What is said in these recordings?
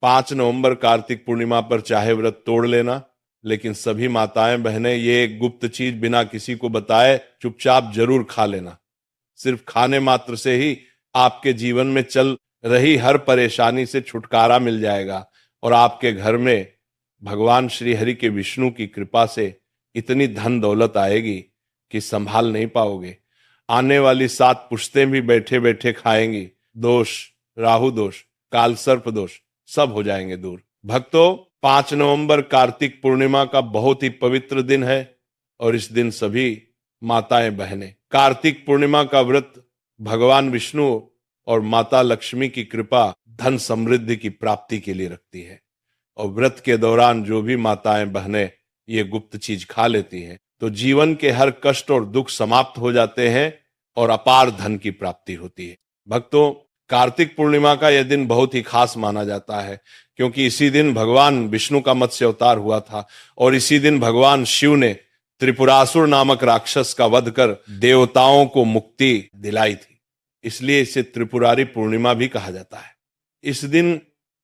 5 नवंबर कार्तिक पूर्णिमा पर चाहे व्रत तोड़ लेना, लेकिन सभी माताएं बहनें ये एक गुप्त चीज बिना किसी को बताए चुपचाप जरूर खा लेना। सिर्फ खाने मात्र से ही आपके जीवन में चल रही हर परेशानी से छुटकारा मिल जाएगा और आपके घर में भगवान श्री हरि के विष्णु की कृपा से इतनी धन दौलत आएगी कि संभाल नहीं पाओगे। आने वाली 7 पुश्तें भी बैठे बैठे खाएंगी। दोष, राहु दोष, काल सर्प दोष सब हो जाएंगे दूर। भक्तों, 5 नवंबर कार्तिक पूर्णिमा का बहुत ही पवित्र दिन है और इस दिन सभी माताएं बहनें कार्तिक पूर्णिमा का व्रत भगवान विष्णु और माता लक्ष्मी की कृपा धन समृद्धि की प्राप्ति के लिए रखती है। और व्रत के दौरान जो भी माताएं बहनें ये गुप्त चीज खा लेती हैं तो जीवन के हर कष्ट और दुख समाप्त हो जाते हैं और अपार धन की प्राप्ति होती है। भक्तों, कार्तिक पूर्णिमा का यह दिन बहुत ही खास माना जाता है क्योंकि इसी दिन भगवान विष्णु का मत्स्य अवतार हुआ था और इसी दिन भगवान शिव ने त्रिपुरासुर नामक राक्षस का वध कर देवताओं को मुक्ति दिलाई थी। इसलिए इसे त्रिपुरारी पूर्णिमा भी कहा जाता है। इस दिन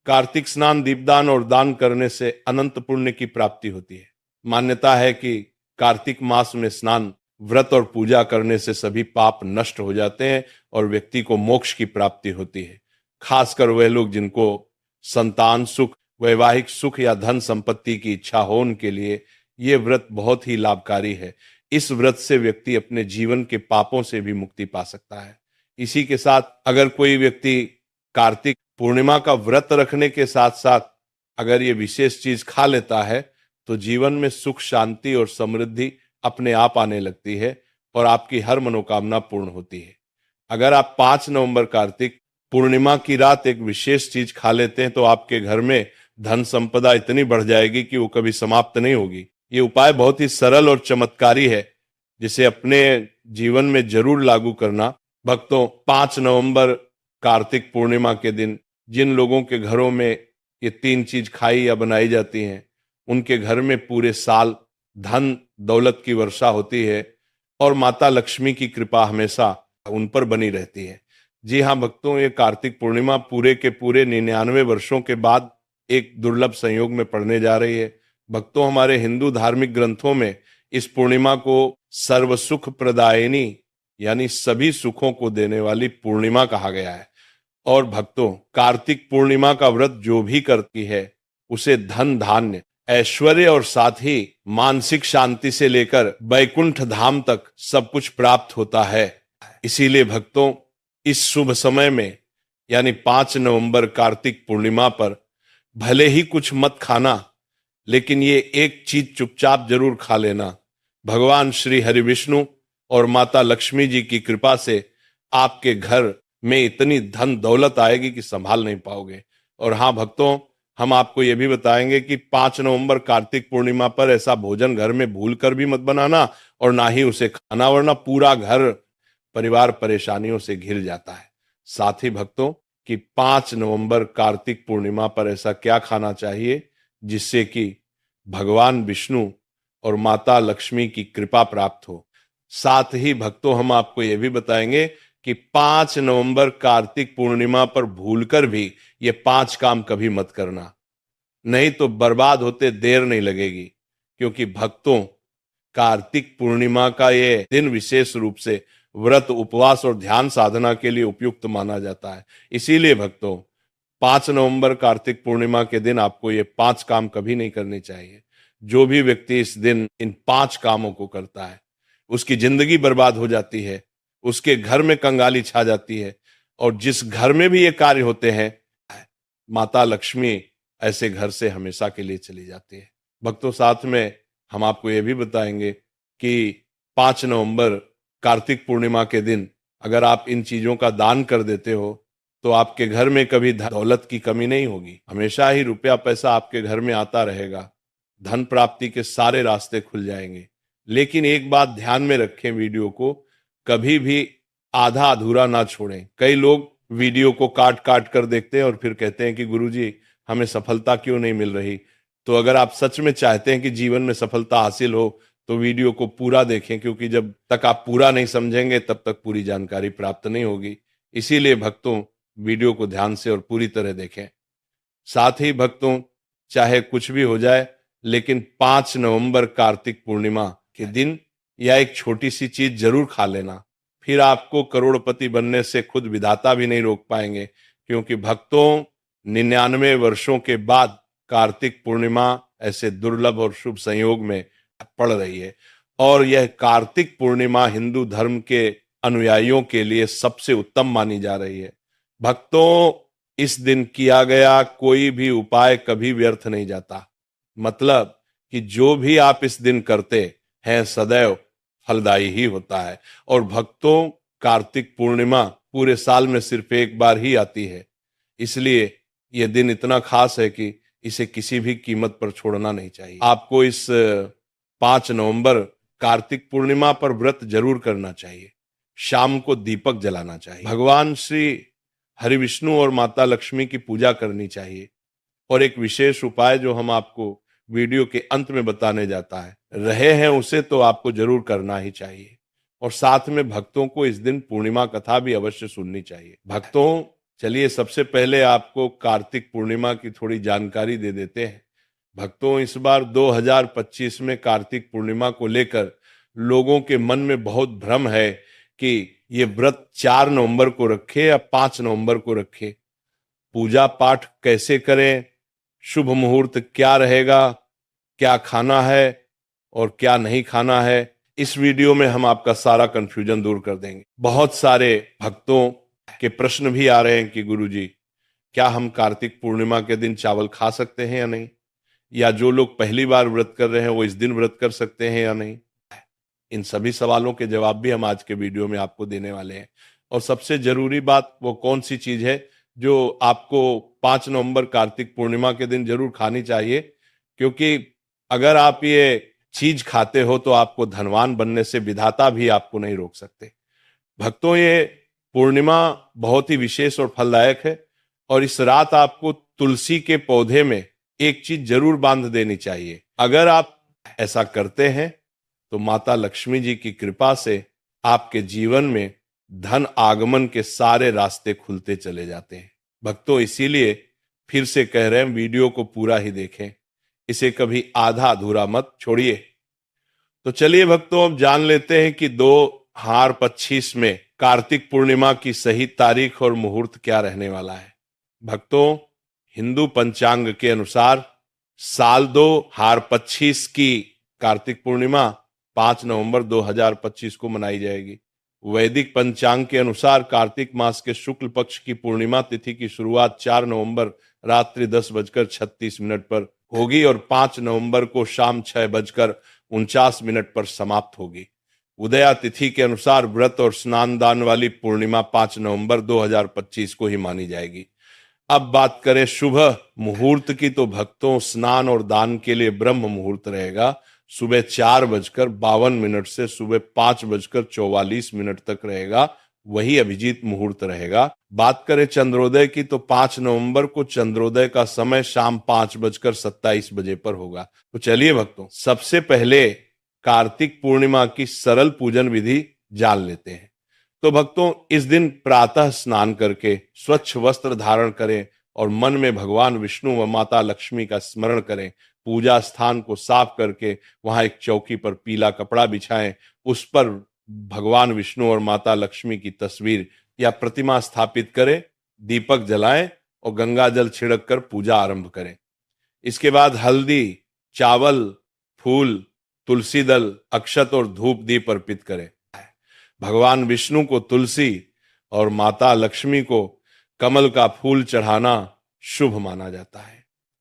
कार्तिक स्नान, दीपदान और दान करने से अनंत पुण्य की प्राप्ति होती है। मान्यता है कि कार्तिक मास में स्नान, व्रत और पूजा करने से सभी पाप नष्ट हो जाते हैं और व्यक्ति को मोक्ष की प्राप्ति होती है। खासकर वह लोग जिनको संतान सुख, वैवाहिक सुख या धन संपत्ति की इच्छा हो उनके लिए ये व्रत बहुत ही लाभकारी है। इस व्रत से व्यक्ति अपने जीवन के पापों से भी मुक्ति पा सकता है। इसी के साथ अगर कोई व्यक्ति कार्तिक पूर्णिमा का व्रत रखने के साथ साथ अगर ये विशेष चीज खा लेता है तो जीवन में सुख, शांति और समृद्धि अपने आप आने लगती है और आपकी हर मनोकामना पूर्ण होती है। अगर आप 5 नवंबर कार्तिक पूर्णिमा की रात एक विशेष चीज खा लेते हैं तो आपके घर में धन संपदा इतनी बढ़ जाएगी कि वो कभी समाप्त नहीं होगी। ये उपाय बहुत ही सरल और चमत्कारी है जिसे अपने जीवन में जरूर लागू करना। भक्तों, 5 नवंबर कार्तिक पूर्णिमा के दिन जिन लोगों के घरों में ये 3 चीज खाई या बनाई जाती हैं उनके घर में पूरे साल धन दौलत की वर्षा होती है और माता लक्ष्मी की कृपा हमेशा उन पर बनी रहती है। जी हाँ भक्तों, ये कार्तिक पूर्णिमा पूरे के पूरे 99 वर्षों के बाद एक दुर्लभ संयोग में पड़ने जा रही है। भक्तों, हमारे हिंदू धार्मिक ग्रंथों में इस पूर्णिमा को सर्व सुख प्रदायिनी यानी सभी सुखों को देने वाली पूर्णिमा कहा गया है। और भक्तों, कार्तिक पूर्णिमा का व्रत जो भी करती है उसे धन, धान्य, ऐश्वर्य और साथ ही मानसिक शांति से लेकर वैकुंठ धाम तक सब कुछ प्राप्त होता है। इसीलिए भक्तों, इस शुभ समय में यानी 5 नवंबर कार्तिक पूर्णिमा पर भले ही कुछ मत खाना, लेकिन ये एक चीज चुपचाप जरूर खा लेना। भगवान श्री हरि विष्णु और माता लक्ष्मी जी की कृपा से आपके घर में इतनी धन दौलत आएगी कि संभाल नहीं पाओगे। और हाँ भक्तों, हम आपको ये भी बताएंगे कि 5 नवंबर कार्तिक पूर्णिमा पर ऐसा भोजन घर में भूल कर भी मत बनाना और ना ही उसे खाना, वरना पूरा घर परिवार परेशानियों से घिर जाता है। साथ ही भक्तों कि 5 नवंबर कार्तिक पूर्णिमा पर ऐसा क्या खाना चाहिए जिससे कि भगवान विष्णु और माता लक्ष्मी की कृपा प्राप्त हो। साथ ही भक्तों, हम आपको यह भी बताएंगे कि 5 नवंबर कार्तिक पूर्णिमा पर भूलकर भी ये 5 काम कभी मत करना, नहीं तो बर्बाद होते देर नहीं लगेगी। क्योंकि भक्तों, कार्तिक पूर्णिमा का ये दिन विशेष रूप से व्रत, उपवास और ध्यान साधना के लिए उपयुक्त माना जाता है। इसीलिए भक्तों, 5 नवंबर कार्तिक पूर्णिमा के दिन आपको ये 5 काम कभी नहीं करने चाहिए। जो भी व्यक्ति इस दिन इन 5 कामों को करता है उसकी जिंदगी बर्बाद हो जाती है, उसके घर में कंगाली छा जाती है और जिस घर में भी ये कार्य होते हैं माता लक्ष्मी ऐसे घर से हमेशा के लिए चली जाती है। भक्तों, साथ में हम आपको ये भी बताएंगे कि 5 नवंबर कार्तिक पूर्णिमा के दिन अगर आप इन चीजों का दान कर देते हो तो आपके घर में कभी दौलत की कमी नहीं होगी। हमेशा ही रुपया पैसा आपके घर में आता रहेगा, धन प्राप्ति के सारे रास्ते खुल जाएंगे। लेकिन एक बात ध्यान में रखें, वीडियो को कभी भी आधा अधूरा ना छोड़ें। कई लोग वीडियो को काट काट कर देखते हैं और फिर कहते हैं कि गुरुजी हमें सफलता क्यों नहीं मिल रही। तो अगर आप सच में चाहते हैं कि जीवन में सफलता हासिल हो तो वीडियो को पूरा देखें, क्योंकि जब तक आप पूरा नहीं समझेंगे तब तक पूरी जानकारी प्राप्त नहीं होगी। इसीलिए भक्तों, वीडियो को ध्यान से और पूरी तरह देखें। साथ ही भक्तों, चाहे कुछ भी हो जाए, लेकिन 5 नवंबर कार्तिक पूर्णिमा के दिन या एक छोटी सी चीज जरूर खा लेना। फिर आपको करोड़पति बनने से खुद विधाता भी नहीं रोक पाएंगे, क्योंकि भक्तों 99 वर्षों के बाद कार्तिक पूर्णिमा ऐसे दुर्लभ और शुभ संयोग में पड़ रही है। और यह कार्तिक पूर्णिमा हिंदू धर्म के अनुयायियों के लिए सबसे उत्तम मानी जा रही है। भक्तों, इस दिन किया गया कोई भी उपाय कभी व्यर्थ नहीं जाता। मतलब कि जो भी आप इस दिन करते हैं सदैव फलदायी ही होता है। और भक्तों, कार्तिक पूर्णिमा पूरे साल में सिर्फ एक बार ही आती है, इसलिए यह दिन इतना खास है कि इसे किसी भी कीमत पर छोड़ना नहीं चाहिए। आपको इस 5 नवंबर कार्तिक पूर्णिमा पर व्रत जरूर करना चाहिए। शाम को दीपक जलाना चाहिए, भगवान श्री हरि विष्णु और माता लक्ष्मी की पूजा करनी चाहिए। और एक विशेष उपाय जो हम आपको वीडियो के अंत में बताने जाता है रहे हैं, उसे तो आपको जरूर करना ही चाहिए। और साथ में भक्तों को इस दिन पूर्णिमा कथा भी अवश्य सुननी चाहिए। भक्तों, चलिए सबसे पहले आपको कार्तिक पूर्णिमा की थोड़ी जानकारी दे देते हैं। भक्तों, इस बार 2025 में कार्तिक पूर्णिमा को लेकर लोगों के मन में बहुत भ्रम है कि ये व्रत 4 नवंबर को रखे या 5 नवंबर को रखे, पूजा पाठ कैसे करें, शुभ मुहूर्त क्या रहेगा, क्या खाना है और क्या नहीं खाना है। इस वीडियो में हम आपका सारा कंफ्यूजन दूर कर देंगे। बहुत सारे भक्तों के प्रश्न भी आ रहे हैं कि गुरुजी, क्या हम कार्तिक पूर्णिमा के दिन चावल खा सकते हैं या नहीं, या जो लोग पहली बार व्रत कर रहे हैं वो इस दिन व्रत कर सकते हैं या नहीं। इन सभी सवालों के जवाब भी हम आज के वीडियो में आपको देने वाले हैं। और सबसे जरूरी बात वो कौन सी चीज है जो आपको 5 नवंबर कार्तिक पूर्णिमा के दिन जरूर खानी चाहिए, क्योंकि अगर आप ये चीज खाते हो तो आपको धनवान बनने से विधाता भी आपको नहीं रोक सकते। भक्तों, ये पूर्णिमा बहुत ही विशेष और फलदायक है। और इस रात आपको तुलसी के पौधे में एक चीज जरूर बांध देनी चाहिए। अगर आप ऐसा करते हैं तो माता लक्ष्मी जी की कृपा से आपके जीवन में धन आगमन के सारे रास्ते खुलते चले जाते हैं। भक्तों, इसीलिए फिर से कह रहे हैं, वीडियो को पूरा ही देखें, इसे कभी आधा अधूरा मत छोड़िए। तो चलिए भक्तों, अब जान लेते हैं कि 2025 में कार्तिक पूर्णिमा की सही तारीख और मुहूर्त क्या रहने वाला है। भक्तों, हिंदू पंचांग के अनुसार साल 2025 की कार्तिक पूर्णिमा 5 नवंबर 2025 को मनाई जाएगी। वैदिक पंचांग के अनुसार कार्तिक मास के शुक्ल पक्ष की पूर्णिमा तिथि की शुरुआत 4 नवंबर रात्रि 10:36 पर होगी और 5 नवंबर को शाम 6:49 पर समाप्त होगी। उदया तिथि के अनुसार व्रत और स्नान दान वाली पूर्णिमा 5 नवंबर 2025 को ही मानी जाएगी। अब बात करें शुभ मुहूर्त की, तो भक्तों, स्नान और दान के लिए ब्रह्म मुहूर्त रहेगा सुबह 4:52 से सुबह 5:44 तक रहेगा, वही अभिजीत मुहूर्त रहेगा। बात करें चंद्रोदय की, तो 5 नवंबर को चंद्रोदय का समय शाम 5:27 पर होगा। तो चलिए भक्तों, सबसे पहले कार्तिक पूर्णिमा की सरल पूजन विधि जान लेते हैं। तो भक्तों, इस दिन प्रातः स्नान करके स्वच्छ वस्त्र धारण करें और मन में भगवान विष्णु व माता लक्ष्मी का स्मरण करें। पूजा स्थान को साफ करके वहां एक चौकी पर पीला कपड़ा बिछाएं, उस पर भगवान विष्णु और माता लक्ष्मी की तस्वीर या प्रतिमा स्थापित करें, दीपक जलाएं और गंगा जल छिड़क कर पूजा आरंभ करें। इसके बाद हल्दी, चावल, फूल, तुलसी दल, अक्षत और धूप दीप अर्पित करें। भगवान विष्णु को तुलसी और माता लक्ष्मी को कमल का फूल चढ़ाना शुभ माना जाता है।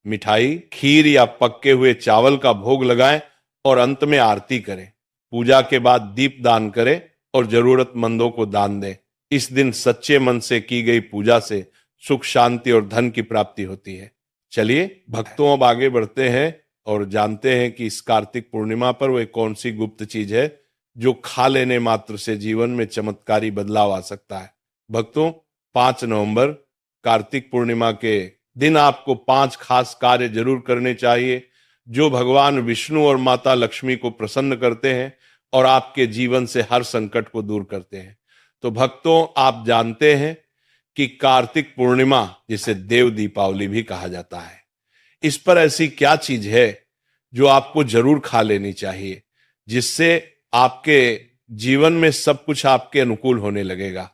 मिठाई, खीर या पक्के हुए चावल का भोग लगाएं और अंत में आरती करें। पूजा के बाद दीप दान करें और जरूरतमंदों को दान दें। इस दिन सच्चे मन से की गई पूजा से सुख, शांति और धन की प्राप्ति होती है। चलिए भक्तों, अब आगे बढ़ते हैं और जानते हैं कि इस कार्तिक पूर्णिमा पर वह कौन सी गुप्त चीज है जो खा लेने मात्र से जीवन में चमत्कारी बदलाव आ सकता है। भक्तों, 5 नवंबर कार्तिक पूर्णिमा के दिन आपको 5 खास कार्य जरूर करने चाहिए जो भगवान विष्णु और माता लक्ष्मी को प्रसन्न करते हैं और आपके जीवन से हर संकट को दूर करते हैं। तो भक्तों, आप जानते हैं कि कार्तिक पूर्णिमा, जिसे देव दीपावली भी कहा जाता है, इस पर ऐसी क्या चीज है जो आपको जरूर खा लेनी चाहिए, जिससे आपके जीवन में सब कुछ आपके अनुकूल होने लगेगा,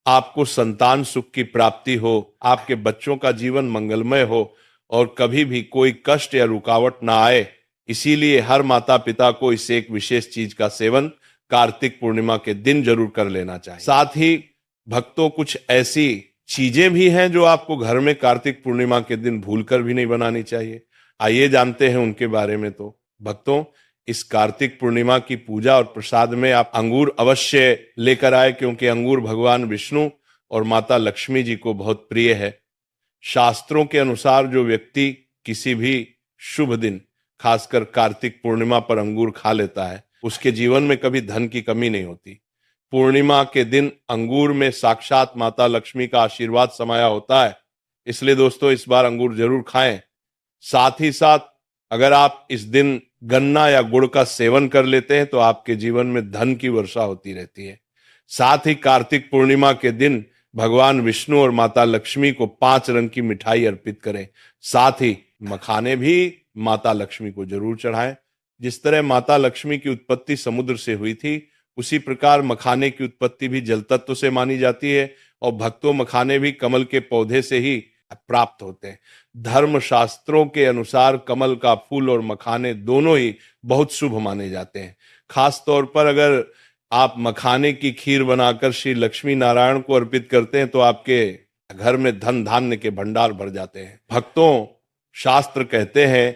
आपको संतान सुख की प्राप्ति हो, आपके बच्चों का जीवन मंगलमय हो और कभी भी कोई कष्ट या रुकावट ना आए। इसीलिए हर माता पिता को इस एक विशेष चीज का सेवन कार्तिक पूर्णिमा के दिन जरूर कर लेना चाहिए। साथ ही भक्तों, कुछ ऐसी चीजें भी हैं जो आपको घर में कार्तिक पूर्णिमा के दिन भूलकर भी नहीं बनानी चाहिए। आइए जानते हैं उनके बारे में। तो भक्तों, इस कार्तिक पूर्णिमा की पूजा और प्रसाद में आप अंगूर अवश्य लेकर आए, क्योंकि अंगूर भगवान विष्णु और माता लक्ष्मी जी को बहुत प्रिय है। शास्त्रों के अनुसार जो व्यक्ति किसी भी शुभ दिन, खासकर कार्तिक पूर्णिमा पर अंगूर खा लेता है, उसके जीवन में कभी धन की कमी नहीं होती। पूर्णिमा के दिन अंगूर में साक्षात माता लक्ष्मी का आशीर्वाद समाया होता है। इसलिए दोस्तों, इस बार अंगूर जरूर खाएं। साथ ही साथ अगर आप इस दिन गन्ना या गुड़ का सेवन कर लेते हैं तो आपके जीवन में धन की वर्षा होती रहती है। साथ ही कार्तिक पूर्णिमा के दिन भगवान विष्णु और माता लक्ष्मी को 5 रंग की मिठाई अर्पित करें। साथ ही मखाने भी माता लक्ष्मी को जरूर चढ़ाएं। जिस तरह माता लक्ष्मी की उत्पत्ति समुद्र से हुई थी, उसी प्रकार मखाने की उत्पत्ति भी जल तत्व से मानी जाती है और भक्तों, मखाने भी कमल के पौधे से ही प्राप्त होते हैं। धर्म शास्त्रों के अनुसार कमल का फूल और मखाने दोनों ही बहुत शुभ माने जाते हैं। खास तौर पर अगर आप मखाने की खीर बनाकर श्री लक्ष्मी नारायण को अर्पित करते हैं तो आपके घर में धन धान्य के भंडार भर जाते हैं। भक्तों, शास्त्र कहते हैं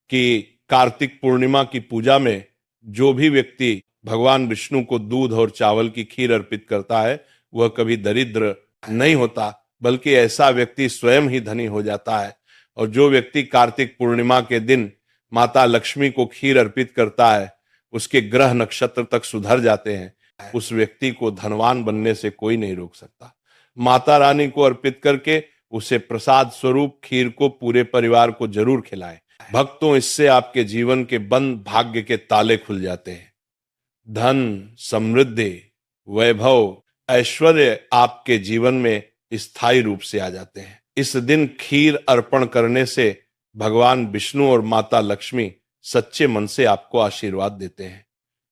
कि कार्तिक पूर्णिमा की पूजा में जो भी व्यक्ति भगवान विष्णु को दूध और चावल की खीर अर्पित करता है, वह कभी दरिद्र नहीं होता, बल्कि ऐसा व्यक्ति स्वयं ही धनी हो जाता है। और जो व्यक्ति कार्तिक पूर्णिमा के दिन माता लक्ष्मी को खीर अर्पित करता है, उसके ग्रह नक्षत्र तक सुधर जाते हैं। उस व्यक्ति को धनवान बनने से कोई नहीं रोक सकता। माता रानी को अर्पित करके उसे प्रसाद स्वरूप खीर को पूरे परिवार को जरूर खिलाएं। भक्तों, इससे आपके जीवन के बंद भाग्य के ताले खुल जाते हैं। धन, समृद्धि, वैभव, ऐश्वर्य आपके जीवन में स्थायी रूप से आ जाते हैं। इस दिन खीर अर्पण करने से भगवान विष्णु और माता लक्ष्मी सच्चे मन से आपको आशीर्वाद देते हैं।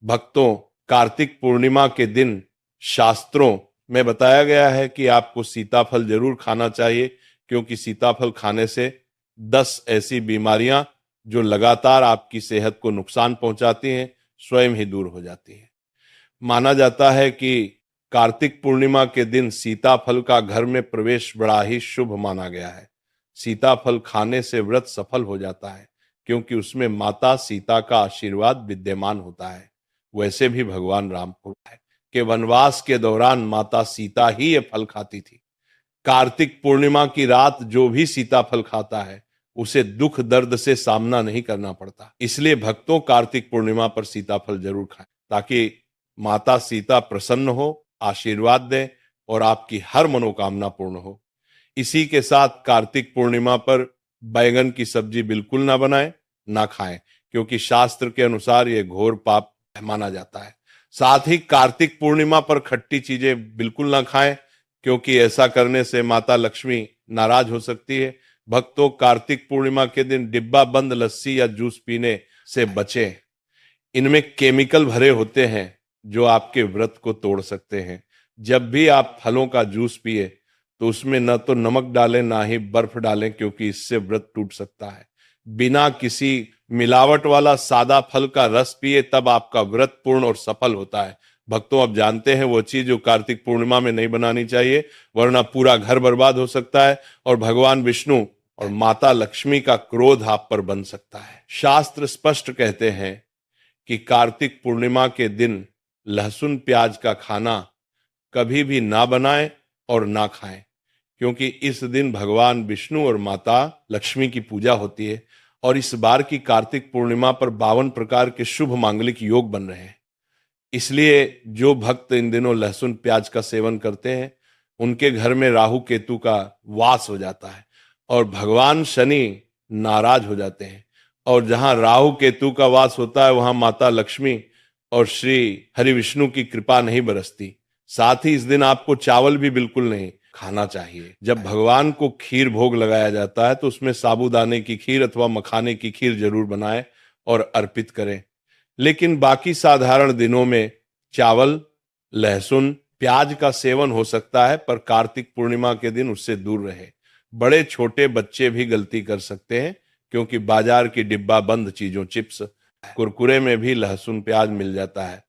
भक्तों, कार्तिक पूर्णिमा के दिन शास्त्रों में बताया गया है कि आपको सीताफल जरूर खाना चाहिए, क्योंकि सीताफल खाने से 10 ऐसी बीमारियां जो लगातार आपकी सेहत को नुकसान पहुंचाती हैं, स्वयं ही दूर हो जाती हैं। माना जाता है कि कार्तिक पूर्णिमा के दिन सीताफल का घर में प्रवेश बड़ा ही शुभ माना गया है। सीताफल खाने से व्रत सफल हो जाता है, क्योंकि उसमें माता सीता का आशीर्वाद विद्यमान होता है। वैसे भी भगवान राम के वनवास के दौरान माता सीता ही ये फल खाती थी। कार्तिक पूर्णिमा की रात जो भी सीताफल खाता है, उसे दुख दर्द से सामना नहीं करना पड़ता। इसलिए भक्तों, कार्तिक पूर्णिमा पर सीताफल जरूर खाएं, ताकि माता सीता प्रसन्न हो, आशीर्वाद दें और आपकी हर मनोकामना पूर्ण हो। इसी के साथ कार्तिक पूर्णिमा पर बैगन की सब्जी बिल्कुल ना बनाएं, ना खाएं, क्योंकि शास्त्र के अनुसार यह घोर पाप माना जाता है। साथ ही कार्तिक पूर्णिमा पर खट्टी चीजें बिल्कुल ना खाएं, क्योंकि ऐसा करने से माता लक्ष्मी नाराज हो सकती है। भक्तों, कार्तिक पूर्णिमा के दिन डिब्बा बंद लस्सी या जूस पीने से बचें। इनमें केमिकल भरे होते हैं जो आपके व्रत को तोड़ सकते हैं। जब भी आप फलों का जूस पिए तो उसमें न तो नमक डालें, ना ही बर्फ डालें, क्योंकि इससे व्रत टूट सकता है। बिना किसी मिलावट वाला सादा फल का रस पिए, तब आपका व्रत पूर्ण और सफल होता है। भक्तों, अब जानते हैं वो चीज जो कार्तिक पूर्णिमा में नहीं बनानी चाहिए, वरना पूरा घर बर्बाद हो सकता है और भगवान विष्णु और माता लक्ष्मी का क्रोध आप पर बन सकता है। शास्त्र स्पष्ट कहते हैं कि कार्तिक पूर्णिमा के दिन लहसुन प्याज का खाना कभी भी ना बनाएं और ना खाएं, क्योंकि इस दिन भगवान विष्णु और माता लक्ष्मी की पूजा होती है और इस बार की कार्तिक पूर्णिमा पर 52 प्रकार के शुभ मांगलिक योग बन रहे हैं। इसलिए जो भक्त इन दिनों लहसुन प्याज का सेवन करते हैं, उनके घर में राहु केतु का वास हो जाता है और भगवान शनि नाराज हो जाते हैं। और जहां राहु केतु का वास होता है, वहां माता लक्ष्मी और श्री हरि विष्णु की कृपा नहीं बरसती। साथ ही इस दिन आपको चावल भी बिल्कुल नहीं, खाना चाहिए। जब भगवान को खीर भोग लगाया जाता है तो उसमें साबूदाने की खीर अथवा मखाने की खीर जरूर बनाएं और अर्पित करें। लेकिन बाकी साधारण दिनों में चावल, लहसुन, प्याज का सेवन हो सकता है, पर कार्तिक पूर्णिमा के दिन उससे दूर रहे। बड़े छोटे बच्चे भी गलती कर सकते हैं, क्योंकि बाजार की डिब्बा बंद चीजों, चिप्स, कुरकुरे में भी लहसुन प्याज मिल जाता है।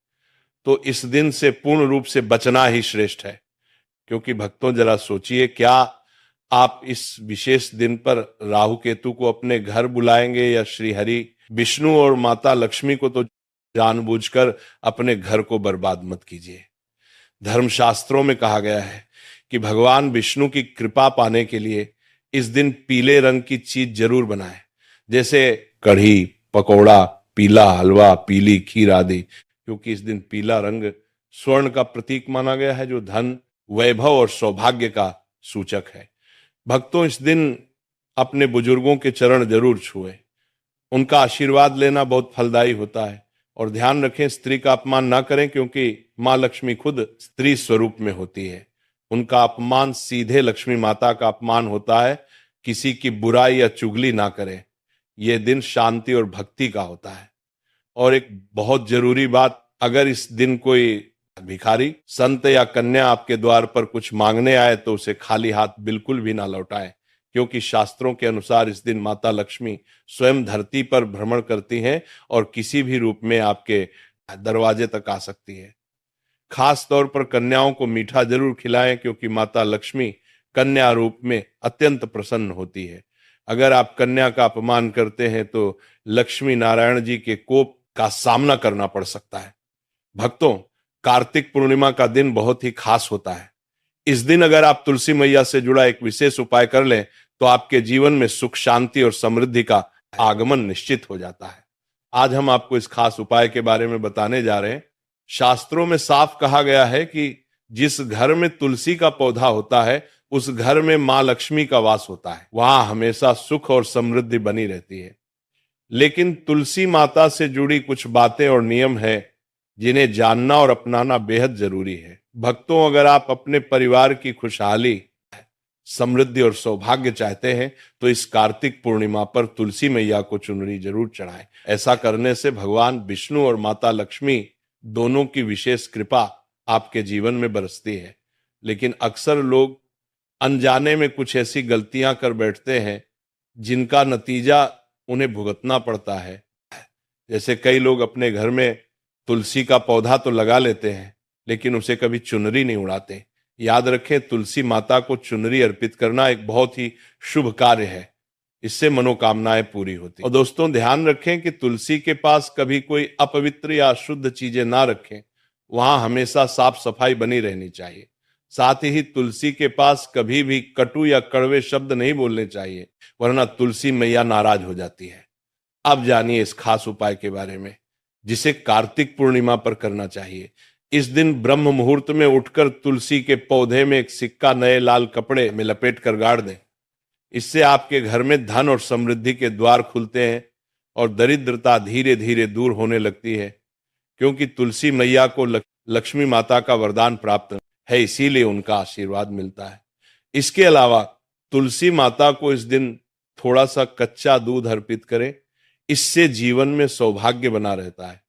तो इस दिन से पूर्ण रूप से बचना ही श्रेष्ठ है। क्योंकि भक्तों, जरा सोचिए, क्या आप इस विशेष दिन पर राहु केतु को अपने घर बुलाएंगे, या श्री हरि विष्णु और माता लक्ष्मी को तो जानबूझकर अपने घर को बर्बाद मत कीजिए। धर्मशास्त्रों में कहा गया है कि भगवान विष्णु की कृपा पाने के लिए इस दिन पीले रंग की चीज जरूर बनाएं, जैसे कढ़ी, पकौड़ा, पीला हलवा, पीली खीर आदि। क्योंकि इस दिन पीला रंग स्वर्ण का प्रतीक माना गया है, जो धन, वैभव और सौभाग्य का सूचक है। भक्तों, इस दिन अपने बुजुर्गों के चरण जरूर छुएं। उनका आशीर्वाद लेना बहुत फलदायी होता है। और ध्यान रखें, स्त्री का अपमान ना करें, क्योंकि माँ लक्ष्मी खुद स्त्री स्वरूप में होती है। उनका अपमान सीधे लक्ष्मी माता का अपमान होता है। किसी की बुराई या चुगली ना करें। यह दिन शांति और भक्ति का होता है। और एक बहुत जरूरी बात, अगर इस दिन कोई भिखारी, संत या कन्या आपके द्वार पर कुछ मांगने आए तो उसे खाली हाथ बिल्कुल भी ना लौटाएं। क्योंकि शास्त्रों के अनुसार इस दिन माता लक्ष्मी स्वयं धरती पर भ्रमण करती हैं और किसी भी रूप में आपके दरवाजे तक आ सकती है। खास तौर पर कन्याओं को मीठा जरूर खिलाएं, क्योंकि माता लक्ष्मी कन्या रूप में अत्यंत प्रसन्न होती है। अगर आप कन्या का अपमान करते हैं तो लक्ष्मी नारायण जी के कोप का सामना करना पड़ सकता है। भक्तों, कार्तिक पूर्णिमा का दिन बहुत ही खास होता है। इस दिन अगर आप तुलसी मैया से जुड़ा एक विशेष उपाय कर लें तो आपके जीवन में सुख, शांति और समृद्धि का आगमन निश्चित हो जाता है। आज हम आपको इस खास उपाय के बारे में बताने जा रहे हैं। शास्त्रों में साफ कहा गया है कि जिस घर में तुलसी का पौधा होता है उस घर में मां लक्ष्मी का वास होता है। वहां हमेशा सुख और समृद्धि बनी रहती है। लेकिन तुलसी माता से जुड़ी कुछ बातें और नियम हैं जिन्हें जानना और अपनाना बेहद जरूरी है। भक्तों, अगर आप अपने परिवार की खुशहाली, समृद्धि और सौभाग्य चाहते हैं तो इस कार्तिक पूर्णिमा पर तुलसी मैया को चुनरी जरूर चढ़ाएं। ऐसा करने से भगवान विष्णु और माता लक्ष्मी दोनों की विशेष कृपा आपके जीवन में बरसती है। लेकिन अक्सर लोग अनजाने में कुछ ऐसी गलतियां कर बैठते हैं जिनका नतीजा उन्हें भुगतना पड़ता है। जैसे कई लोग अपने घर में तुलसी का पौधा तो लगा लेते हैं, लेकिन उसे कभी चुनरी नहीं उड़ाते। याद रखें, तुलसी माता को चुनरी अर्पित करना एक बहुत ही शुभ कार्य है। इससे मनोकामनाएं पूरी होती। और दोस्तों, ध्यान रखें कि तुलसी के पास कभी कोई अपवित्र या अशुद्ध चीजें ना रखें। वहां हमेशा साफ सफाई बनी रहनी चाहिए। साथ ही तुलसी के पास कभी भी कटु या कड़वे शब्द नहीं बोलने चाहिए, वरना तुलसी मैया नाराज हो जाती है। अब जानिए इस खास उपाय के बारे में, जिसे कार्तिक पूर्णिमा पर करना चाहिए। इस दिन ब्रह्म मुहूर्त में उठकर तुलसी के पौधे में एक सिक्का नए लाल कपड़े में लपेट कर गाड़ दें। इससे आपके घर में धन और समृद्धि के द्वार खुलते हैं और दरिद्रता धीरे धीरे दूर होने लगती है। क्योंकि तुलसी मैया को लक्ष्मी माता का वरदान प्राप्त है, इसीलिए उनका आशीर्वाद मिलता है। इसके अलावा तुलसी माता को इस दिन थोड़ा सा कच्चा दूध अर्पित करें। इससे जीवन में सौभाग्य बना रहता है।